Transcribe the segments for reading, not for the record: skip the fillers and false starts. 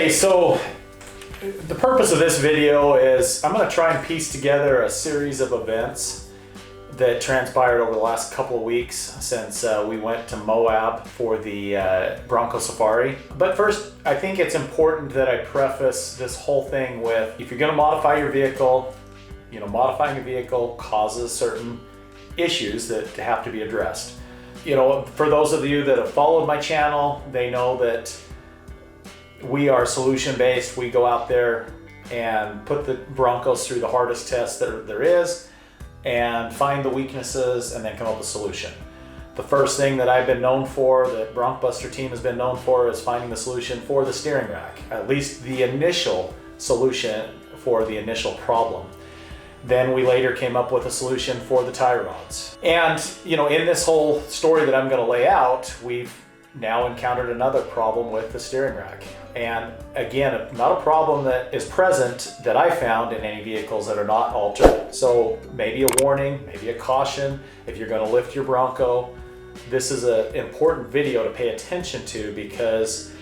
Okay, so the purpose of this video is I'm going to try and piece together a series of events that transpired over the last couple of weeks since we went to Moab for the Bronco safari. But first, I think it's important that I preface this whole thing with, if you're going to modify your vehicle, you know, modifying a vehicle causes certain issues that have to be addressed. You know, for those of you that have followed my channel, they know that we are solution-based. We go out there and put the Broncos through the hardest test there is and find the weaknesses and then come up with a solution. The first thing that I've been known for, the Broncbuster team has been known for, is finding the solution for the steering rack, at least the initial solution for the initial problem. Then we later came up with a solution for the tie rods. And, you know, in this whole story that I'm going to lay out, we've now encountered another problem with the steering rack. And again, not a problem that is present that I found in any vehicles that are not altered. So maybe a warning, maybe a caution if you're going to lift your Bronco. This is an important video to pay attention to because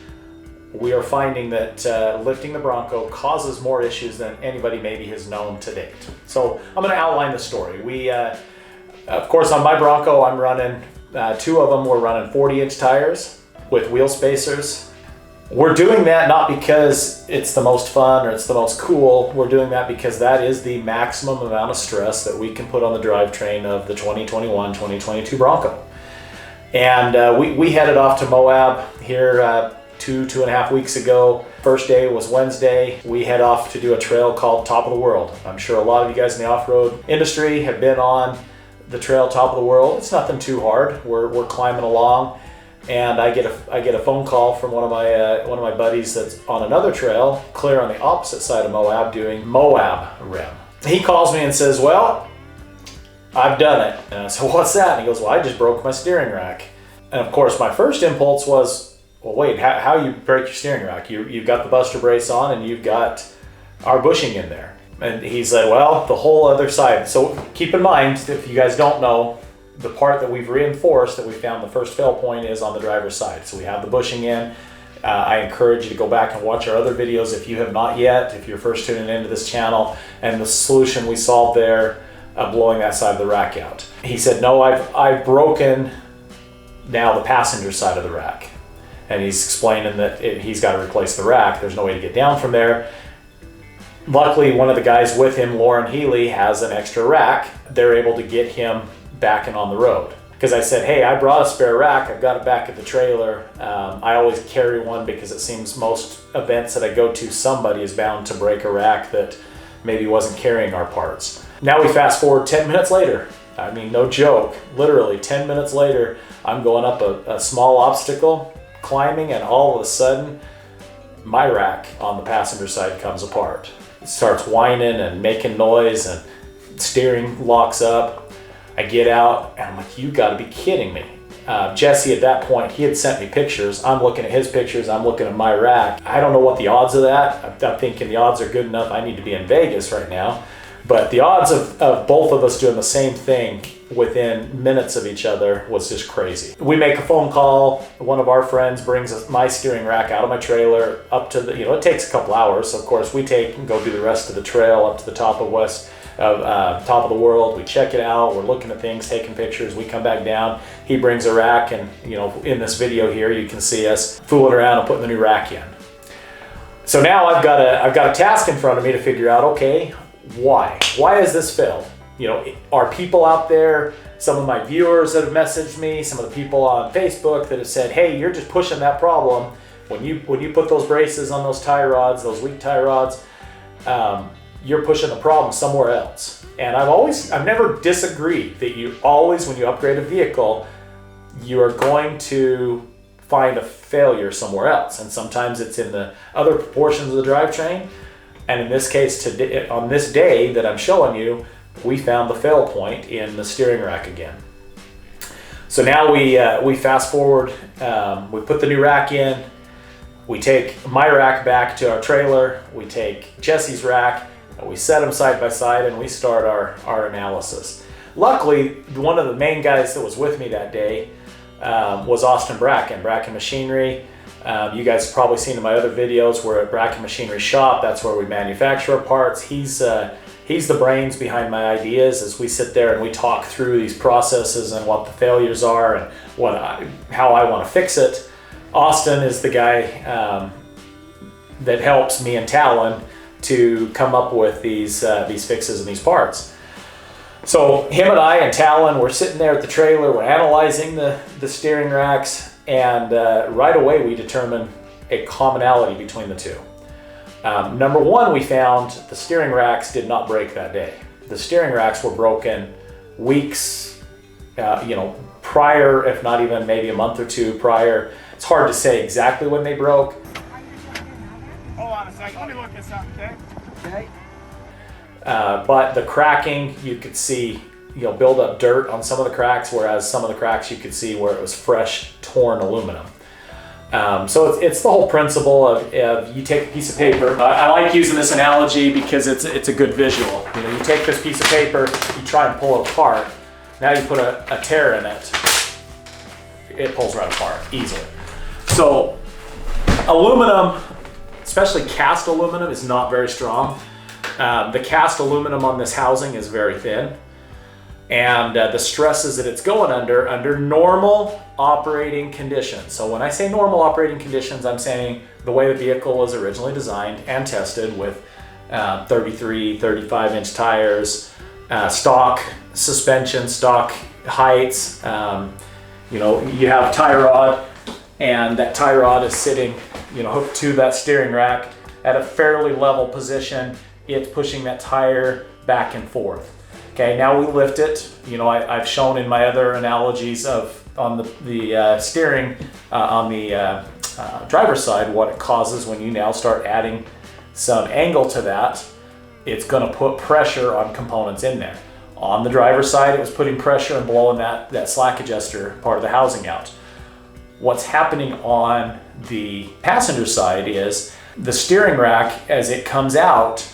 we are finding that lifting the Bronco causes more issues than anybody maybe has known to date. So I'm going to outline the story. We, of course, on my Bronco, I'm running, two of them, we're running 40-inch tires with wheel spacers. We're doing that not because it's the most fun or it's the most cool. We're doing that because that is the maximum amount of stress that we can put on the drivetrain of the 2021-2022 Bronco. And we headed off to Moab here two and a half weeks ago. First day was Wednesday. We head off to do a trail called Top of the World. I'm sure a lot of you guys in the off-road industry have been on the trail Top of the World. It's nothing too hard. We're climbing along. And I get a phone call from one of my buddies that's on another trail, clear on the opposite side of Moab, doing Moab rim. He calls me and says, "Well, I've done it." And I said, "What's that?" And he goes, "Well, I just broke my steering rack." And of course, my first impulse was, "Well, wait, how you break your steering rack? You've got the Buster brace on and you've got our bushing in there." And he said, "Well, the whole other side." So keep in mind, if you guys don't know, the part that we've reinforced that we found the first fail point is on the driver's side. So we have the bushing in. I encourage you to go back and watch our other videos if you have not yet, if you're first tuning into this channel, and the solution we solved there, blowing that side of the rack out. He said, "No, I've broken now the passenger side of the rack." And he's explaining that he's got to replace the rack. There's no way to get down from there. Luckily, one of the guys with him, Lauren Healy, has an extra rack. They're able to get him back and on the road. Because I said, "Hey, I brought a spare rack. I've got it back at the trailer. I always carry one because it seems most events that I go to, somebody is bound to break a rack that maybe wasn't carrying our parts." Now we fast forward 10 minutes later. I mean, no joke. Literally 10 minutes later, I'm going up a small obstacle, climbing, and all of a sudden, my rack on the passenger side comes apart. It starts whining and making noise, and steering locks up. I get out and I'm like, "You gotta be kidding me." Jesse at that point, he had sent me pictures. I'm looking at his pictures, I'm looking at my rack. I don't know what the odds of that. I'm thinking the odds are good enough. I need to be in Vegas right now. But the odds of both of us doing the same thing within minutes of each other was just crazy. We make a phone call. One of our friends brings my steering rack out of my trailer up to the, it takes a couple hours. So of course we take and go do the rest of the trail up to the top of the world. We check it out. We're looking at things, taking pictures. We come back down. He brings a rack, and in this video here, you can see us fooling around and putting the new rack in. So now I've got a task in front of me to figure out, okay, why has this failed? Are people out there, some of my viewers that have messaged me, some of the people on Facebook that have said, "Hey, you're just pushing that problem. When you put those braces on those tie rods, those weak tie rods, you're pushing the problem somewhere else." And I've never disagreed that you always, when you upgrade a vehicle, you are going to find a failure somewhere else. And sometimes it's in the other portions of the drivetrain. And in this case, today, on this day that I'm showing you, we found the fail point in the steering rack again. So now we fast forward, we put the new rack in, we take my rack back to our trailer, we take Jesse's rack, we set them side by side, and we start our analysis. Luckily, one of the main guys that was with me that day was Austin Bracken Machinery. You guys have probably seen in my other videos, we're at Bracket Machinery Shop. That's where we manufacture our parts. He's the brains behind my ideas as we sit there and we talk through these processes and what the failures are and how I want to fix it. Austin is the guy that helps me and Talon to come up with these fixes and these parts. So him and I and Talon, we're sitting there at the trailer, we're analyzing the steering racks, and right away we determined a commonality between the two. Number one, we found the steering racks did not break that day. The steering racks were broken weeks, prior, if not even maybe a month or two prior. It's hard to say exactly when they broke. Hold on a second, let me look this up, okay? Okay. But the cracking, you could see, build up dirt on some of the cracks, whereas some of the cracks you could see where it was fresh, torn aluminum. So it's the whole principle of you take a piece of paper. I like using this analogy because it's a good visual. You take this piece of paper, you try and pull it apart. Now you put a tear in it, it pulls right apart easily. So aluminum, especially cast aluminum, is not very strong. The cast aluminum on this housing is very thin, and the stresses that it's going under normal operating conditions. So when I say normal operating conditions, I'm saying the way the vehicle was originally designed and tested with 33, 35-inch tires, stock suspension, stock heights. You have tie rod, and that tie rod is sitting, hooked to that steering rack at a fairly level position. It's pushing that tire back and forth. Okay, now we lift it. I've shown in my other analogies on the steering on the driver's side what it causes when you now start adding some angle to that. It's going to put pressure on components in there. On the driver's side, it was putting pressure and blowing that slack adjuster part of the housing out. What's happening on the passenger side is the steering rack, as it comes out,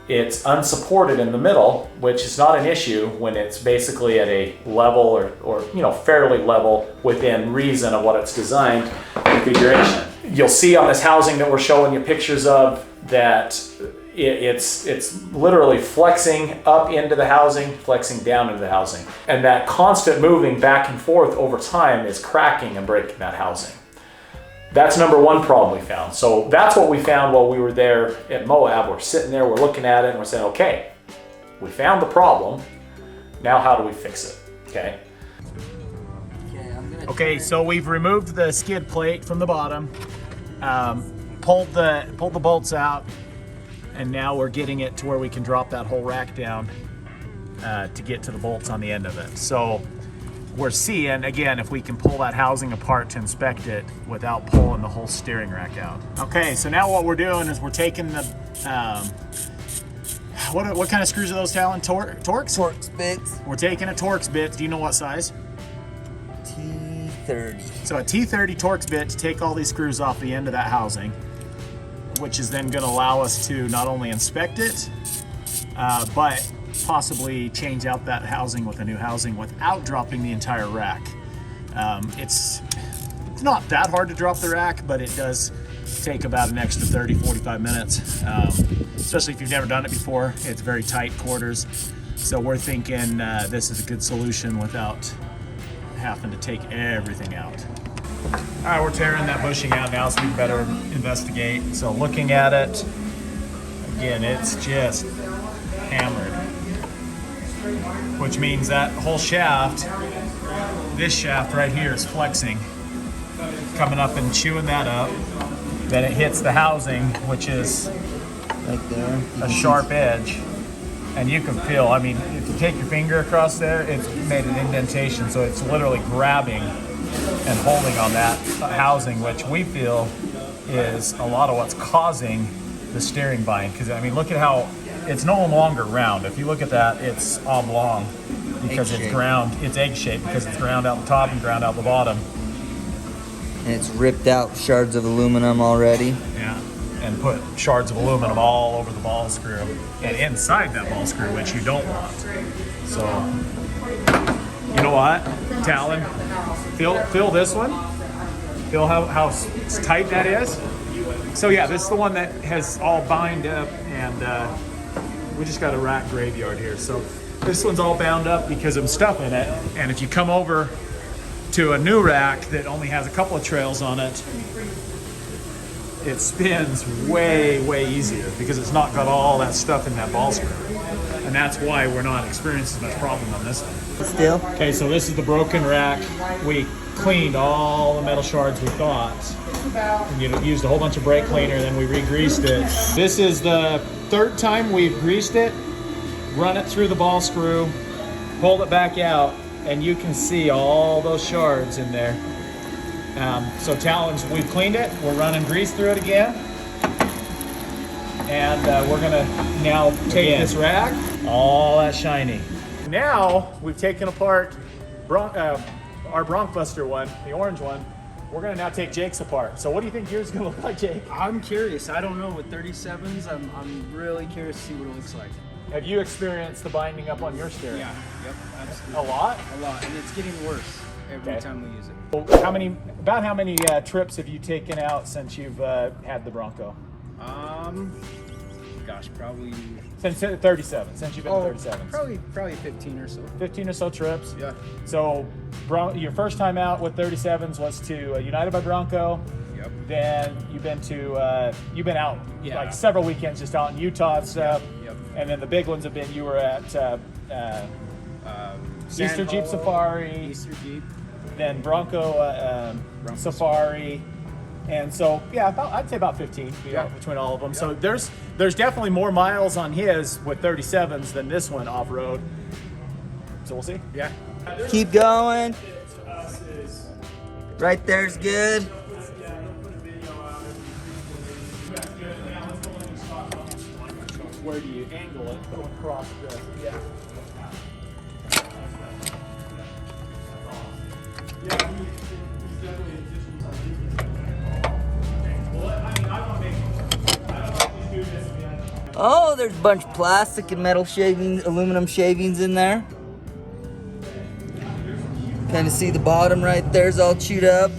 it's unsupported in the middle, which is not an issue when it's basically at a level or fairly level within reason of what it's designed configuration. You'll see on this housing that we're showing you pictures of that it's literally flexing up into the housing, flexing down into the housing. And that constant moving back and forth over time is cracking and breaking that housing. That's number one problem we found. So that's what we found while we were there at Moab. We're sitting there, we're looking at it, and we're saying, okay, we found the problem. Now how do we fix it? Okay. Okay, so we've removed the skid plate from the bottom, pulled the bolts out, and now we're getting it to where we can drop that whole rack down to get to the bolts on the end of it. So we're seeing, again, if we can pull that housing apart to inspect it without pulling the whole steering rack out. Okay, so now what we're doing is we're taking the, what kind of screws are those, Talon? Torx? Torx bits. We're taking a Torx bit. Do you know what size? T30. So a T30 Torx bit to take all these screws off the end of that housing, which is then going to allow us to not only inspect it, but possibly change out that housing with a new housing without dropping the entire rack. It's not that hard to drop the rack, but it does take about an extra 30-45 minutes, especially if you've never done it before. It's very tight quarters, so we're thinking this is a good solution without having to take everything out. All right, we're tearing that bushing out now so we can better investigate. So looking at it, again, it's just hammered, which means that whole shaft, this shaft right here is flexing, coming up and chewing that up. Then it hits the housing, which is Right there. a sharp edge. And you can feel, I mean, if you take your finger across there, it's made an indentation. So it's literally grabbing and holding on that housing, which we feel is a lot of what's causing the steering bind. Because, I mean, look at how it's no longer round. If you look at that, it's oblong because it's ground. It's egg-shaped because it's ground out the top and ground out the bottom. And it's ripped out shards of aluminum already. Yeah, and put shards of aluminum all over the ball screw and inside that ball screw, which you don't want. So, you know what, Talon? Feel this one. Feel how tight that is? So yeah, this is the one that has all bound up, and we just got a rack graveyard here. So this one's all bound up because of stuff in it. And if you come over to a new rack that only has a couple of trails on it, it spins way easier because it's not got all that stuff in that ball screw. And that's why we're not experiencing much problem on this one. Still? Okay, so this is the broken rack. We cleaned all the metal shards we thought. And used a whole bunch of brake cleaner, then we re-greased it. This is the third time we've greased it, run it through the ball screw, pulled it back out, and you can see all those shards in there. So Talon's, we've cleaned it, we're running grease through it again. And we're gonna now take this rack, all that shiny. Now we've taken apart our Broncbuster one, the orange one. We're gonna now take Jake's apart. So what do you think yours is gonna look like, Jake? I'm curious. I don't know. With 37s, I'm really curious to see what it looks like. Have you experienced the binding up on your steering? Yeah. Yep. Absolutely. A lot? A lot, and it's getting worse every time we use it. Well, how many trips have you taken out since you've had the Bronco? Gosh, probably. Since 37. Since you've been 37. Probably 15 or so. 15 or so trips. Yeah. So, your first time out with 37s was to United by Bronco. Yep. Then you've been out like several weekends just out in Utah and stuff. Yep. And then the big ones have been you were at Easter Jeep Safari. Easter Jeep. Then Bronco Safari. And so, yeah, I'd say about 15 between all of them. So there's definitely more miles on his with 37s than this one off-road. So we'll see. Yeah. Keep going. Right there's good. Where do you angle it? Go across the, yeah. Oh, there's a bunch of plastic and metal shavings, aluminum shavings in there. Kind of see the bottom right there's all chewed up.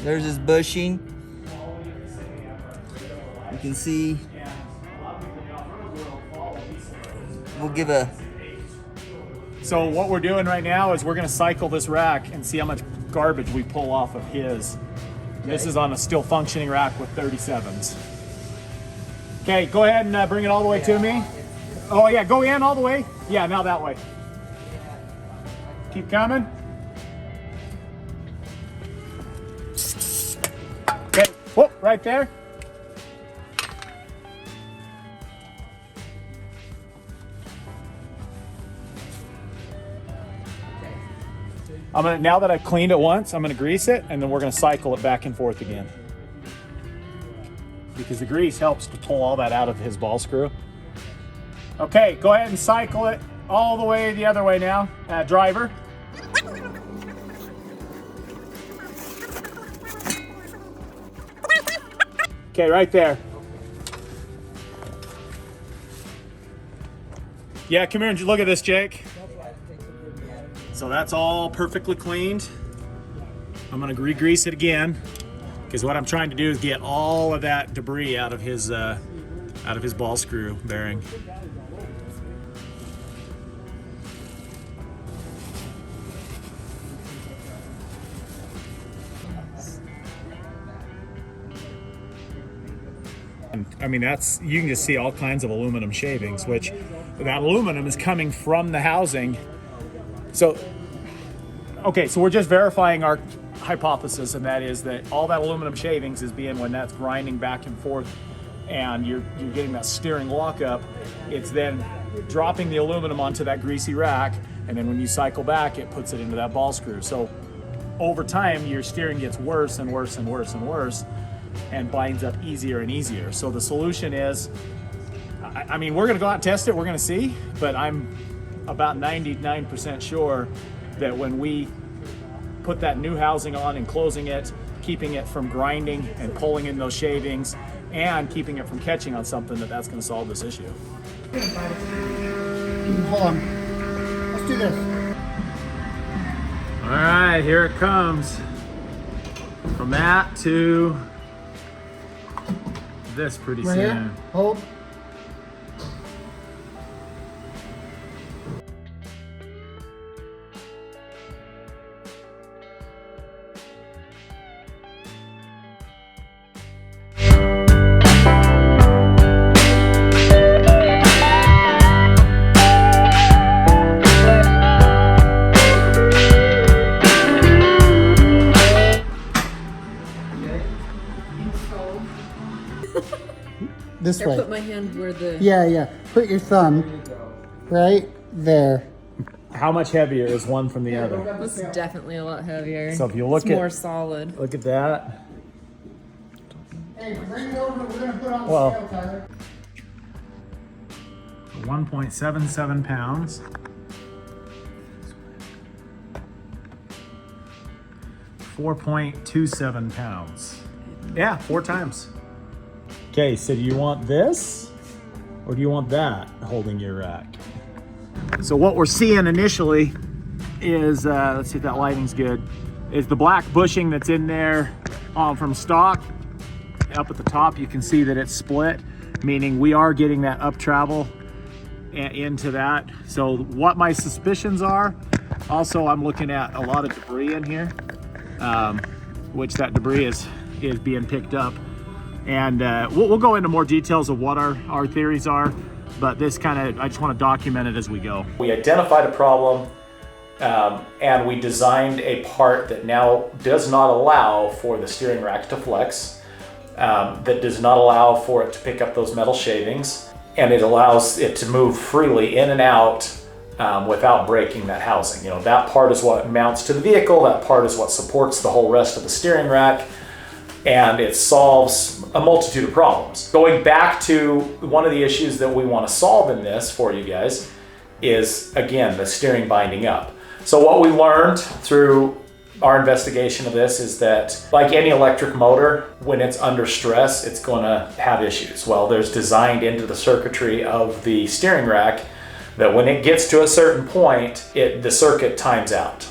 There's his bushing. You can see. We'll give a. So what we're doing right now is we're going to cycle this rack and see how much garbage we pull off of his. This is on a still functioning rack with 37s. Okay, go ahead and bring it all the way to me. Oh yeah, go in all the way. Yeah, now that way. Keep coming. Okay, whoop, right there. Now that I've cleaned it once, I'm gonna grease it, and then we're gonna cycle it back and forth again. Because the grease helps to pull all that out of his ball screw. Okay, go ahead and cycle it all the way the other way now. Driver. Okay, right there. Yeah, come here and look at this, Jake. So that's all perfectly cleaned. I'm gonna re-grease it again because what I'm trying to do is get all of that debris out of his ball screw bearing. I mean, you can just see all kinds of aluminum shavings, which that aluminum is coming from the housing. So, okay, so we're just verifying our hypothesis, and that is that all that aluminum shavings is being when that's grinding back and forth and you're getting that steering lockup, it's then dropping the aluminum onto that greasy rack, and then when you cycle back, it puts it into that ball screw. So over time, your steering gets worse and worse and worse and worse and binds up easier and easier. So the solution is, I mean, we're gonna go out and test it, we're gonna see, but I'm about 99% sure that when we put that new housing on and closing it, keeping it from grinding and pulling in those shavings and keeping it from catching on something, that's gonna solve this issue. Hold on. Let's do this. All right, here it comes. From that to this pretty Right soon. here. Hold. This Or way. put my hand where the. Yeah. Put your thumb right there. How much heavier is one from the other? This is definitely a lot heavier. So if you look it's at- more solid. Look at that. Hey, bring it over. We're gonna put on Well- the scale, Tyler. 1.77 pounds. 4.27 pounds. Yeah, 4 times. Okay, so do you want this or do you want that holding your rack? So what we're seeing initially is, let's see if that lighting's good, is the black bushing that's in there from stock. Up at the top, you can see that it's split, meaning we are getting that up travel into that. So what my suspicions are, also I'm looking at a lot of debris in here, which that debris is being picked up. And we'll go into more details of what our theories are, but this I just want to document it as we go. We identified a problem and we designed a part that now does not allow for the steering rack to flex, that does not allow for it to pick up those metal shavings, and it allows it to move freely in and out without breaking that housing. You know, that part is what mounts to the vehicle, that part is what supports the whole rest of the steering rack, and it solves a multitude of problems. Going back to one of the issues that we want to solve in this for you guys is, again, the steering binding up. So what we learned through our investigation of this is that, like any electric motor, when it's under stress, it's going to have issues. Well, there's designed into the circuitry of the steering rack that when it gets to a certain point, the circuit times out.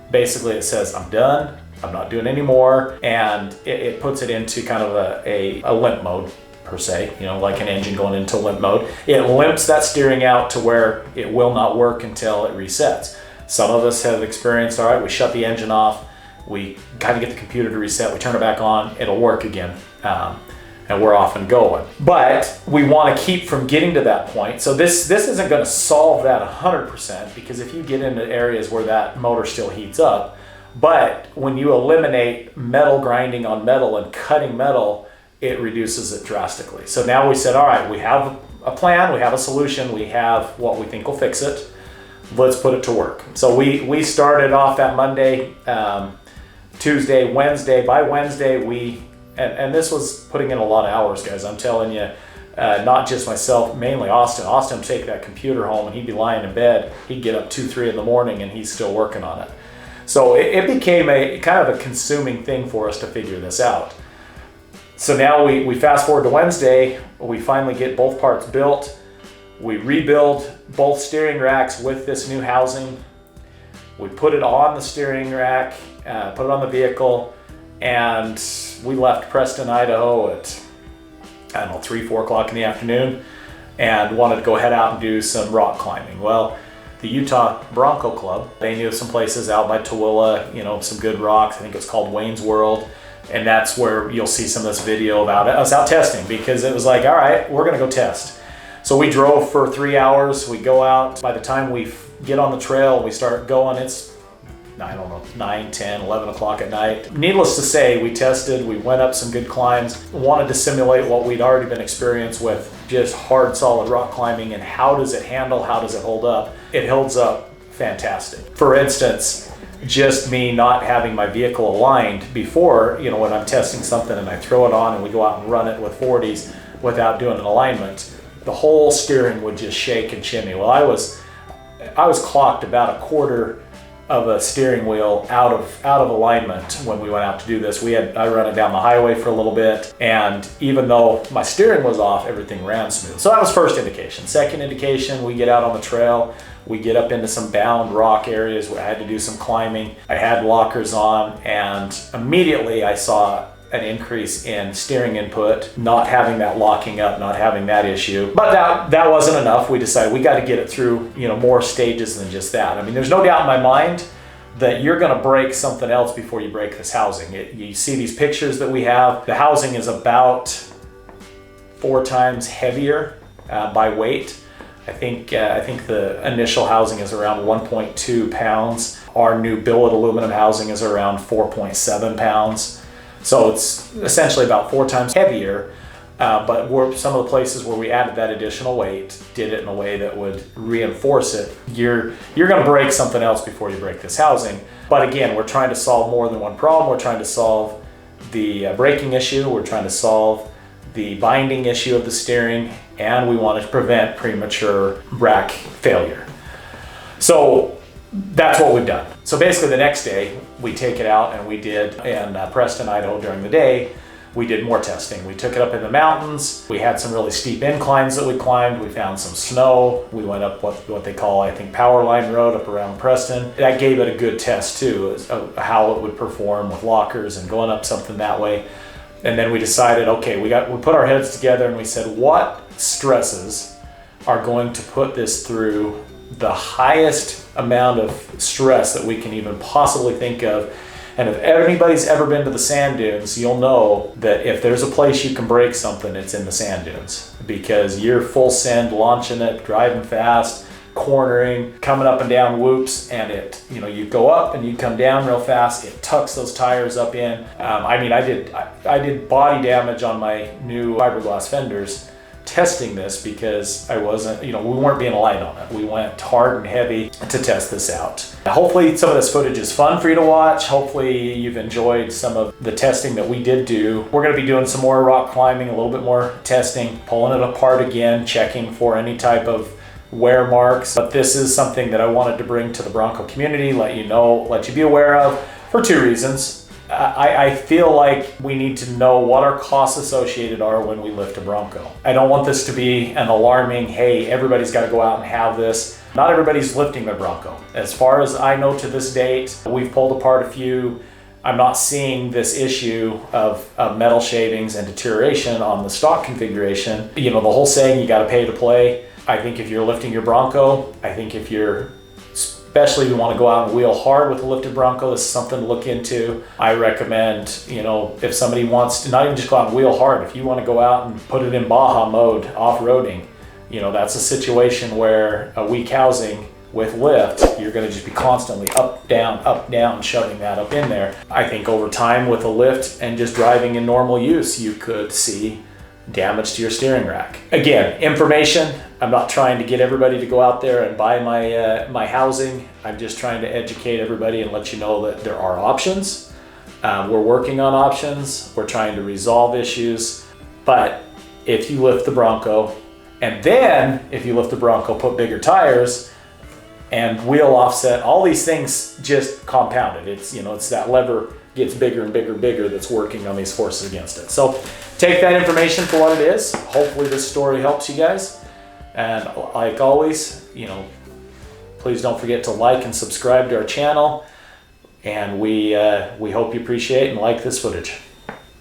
Basically, it says, I'm done, I'm not doing any more, and it puts it into kind of a limp mode, per se, you know, like an engine going into limp mode. It limps that steering out to where it will not work until it resets. Some of us have experienced, all right, we shut the engine off, we kind of get the computer to reset, we turn it back on, it'll work again, and we're off and going. But we want to keep from getting to that point. So this isn't going to solve that 100%, because if you get into areas where that motor still heats up, but when you eliminate metal grinding on metal and cutting metal, it reduces it drastically. So now we said, all right, we have a plan, we have a solution, we have what we think will fix it. Let's put it to work. So we started off that Monday, Tuesday, Wednesday. By Wednesday, and this was putting in a lot of hours, guys. I'm telling you, not just myself, mainly Austin. Austin would take that computer home and he'd be lying in bed. He'd get up 2, 3 in the morning and he's still working on it. So it became a kind of a consuming thing for us to figure this out. So now we fast forward to Wednesday, we finally get both parts built. We rebuild both steering racks with this new housing. We put it on the steering rack, put it on the vehicle, and we left Preston, Idaho at, 3, 4 o'clock in the afternoon, and wanted to go head out and do some rock climbing. Well, the Utah Bronco Club, they knew some places out by Tooele, you know, some good rocks. I think it's called Wayne's World. And that's where you'll see some of this video about it. I was out testing because it was like, all right, we're gonna go test. So we drove for 3 hours. We go out. By the time we get on the trail, we start going, it's, I don't know, 9, 10, 11 o'clock at night. Needless to say, we tested, we went up some good climbs, wanted to simulate what we'd already been experienced with, just hard, solid rock climbing, and how does it handle, how does it hold up? It holds up fantastic. For instance, just me not having my vehicle aligned before, you know, when I'm testing something and I throw it on and we go out and run it with 40s without doing an alignment, the whole steering would just shake and shimmy. Well, I was clocked about a quarter of a steering wheel out of alignment when we went out to do this. I run it down the highway for a little bit, and even though my steering was off, everything ran smooth. So that was first indication. Second indication, we get out on the trail, we get up into some bound rock areas where I had to do some climbing. I had lockers on, and immediately I saw an increase in steering input, not having that locking up, not having that issue. But that wasn't enough. We decided we got to get it through, more stages than just that. I mean, there's no doubt in my mind that you're going to break something else before you break this housing. You see these pictures that we have. The housing is about 4 times heavier by weight. I think the initial housing is around 1.2 pounds. Our new billet aluminum housing is around 4.7 pounds. So it's essentially about 4 times heavier, but some of the places where we added that additional weight did it in a way that would reinforce it. You're going to break something else before you break this housing. But again, we're trying to solve more than one problem. We're trying to solve the braking issue. We're trying to solve the binding issue of the steering, and we want to prevent premature rack failure. So that's what we've done. So basically the next day we take it out, and we did in Preston, Idaho during the day, we did more testing. We took it up in the mountains. We had some really steep inclines that we climbed. We found some snow. We went up what they call, I think, Power Line Road up around Preston. That gave it a good test too, of how it would perform with lockers and going up something that way. And then we decided, okay, we put our heads together and we said, what stresses are going to put this through the highest amount of stress that we can even possibly think of? And if anybody's ever been to the sand dunes, you'll know that if there's a place you can break something, it's in the sand dunes, because you're full send, launching it, driving fast, cornering, coming up and down whoops, and you go up and you come down real fast. It tucks those tires up in. I did body damage on my new fiberglass fenders testing this, because we weren't being light on it. We went hard and heavy to test this out. Hopefully some of this footage is fun for you to watch. Hopefully you've enjoyed some of the testing that we did do. We're going to be doing some more rock climbing, a little bit more testing, pulling it apart again, checking for any type of wear marks. But this is something that I wanted to bring to the Bronco community, let you be aware of, for 2 reasons. I feel like we need to know what our costs associated are when we lift a Bronco. I don't want this to be an alarming, hey, everybody's got to go out and have this. Not everybody's lifting their Bronco. As far as I know to this date, we've pulled apart a few. I'm not seeing this issue of metal shavings and deterioration on the stock configuration. The whole saying, you got to pay to play. I think if you're lifting your Bronco, especially if you want to go out and wheel hard with a lifted Bronco, this is something to look into. I recommend, if somebody wants to not even just go out and wheel hard, if you want to go out and put it in Baja mode, off-roading, that's a situation where a weak housing with lift, you're going to just be constantly up, down, shoving that up in there. I think over time with a lift and just driving in normal use, you could see damage to your steering rack. Again, information. I'm not trying to get everybody to go out there and buy my housing. I'm just trying to educate everybody and let you know that there are options. We're working on options. We're trying to resolve issues. But if you lift the Bronco, and then if you lift the Bronco, put bigger tires and wheel offset, all these things just compounded. It's that lever gets bigger and bigger that's working on these forces against it. So take that information for what it is. Hopefully this story helps you guys. And like always, please don't forget to like and subscribe to our channel. And we hope you appreciate and like this footage.